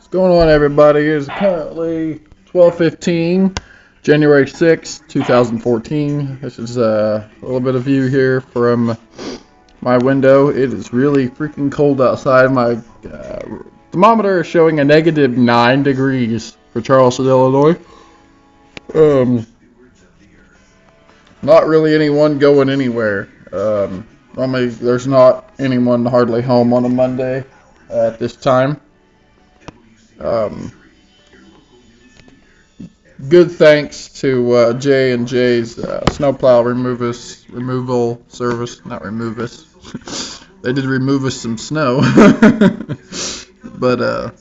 What's going on, everybody? It is currently 12:15, January 6th, 2014. This is a little bit of view here from my window. It is really freaking cold outside. My thermometer is showing a negative 9 degrees for Charleston, Illinois. Not really anyone going anywhere. Normally, there's not anyone hardly home on a Monday at this time. Good thanks to J and J's snowplow removal service. Not remove us. They did remove us some snow, but they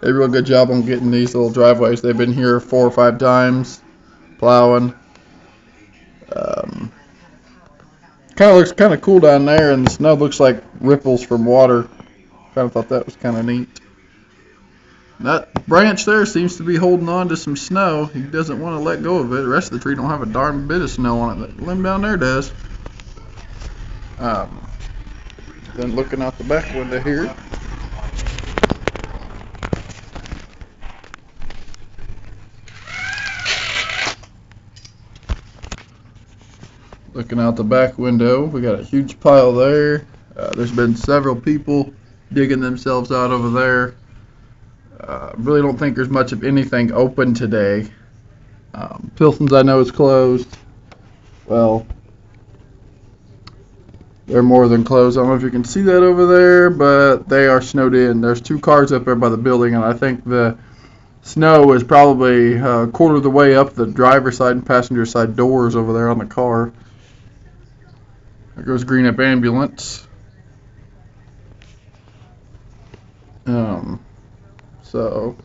did a real good job on getting these little driveways. They've been here 4 or 5 times plowing. Kind of looks kind of cool down there, and the snow looks like ripples from water. Kind of thought that was kind of neat. That branch there seems to be holding on to some snow. He doesn't want to let go of it. The rest of the tree don't have a darn bit of snow on it. That limb down there does. Then looking out the back window here. Looking out the back window, we got a huge pile there. There's been several people digging themselves out over there. Really don't think there's much of anything open today. Pilson's, I know, is closed. Well, they're more than closed. I don't know if you can see that over there, but they are snowed in. There's 2 cars up there by the building, and I think the snow is probably a quarter of the way up the driver's side and passenger side doors over there on the car. There goes Green Up Ambulance. So,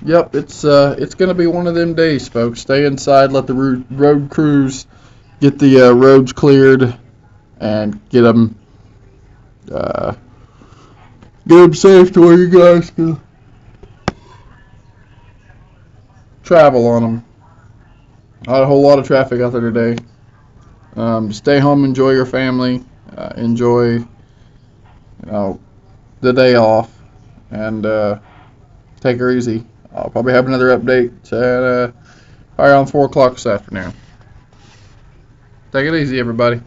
yep, it's gonna be one of them days, folks. Stay inside, let the road crews get the roads cleared, and get them safe to where you guys can travel on them. Not a whole lot of traffic out there today. Stay home, enjoy your family, enjoy, the day off. And take her easy. I'll probably have another update at around 4 o'clock this afternoon. Take it easy, everybody.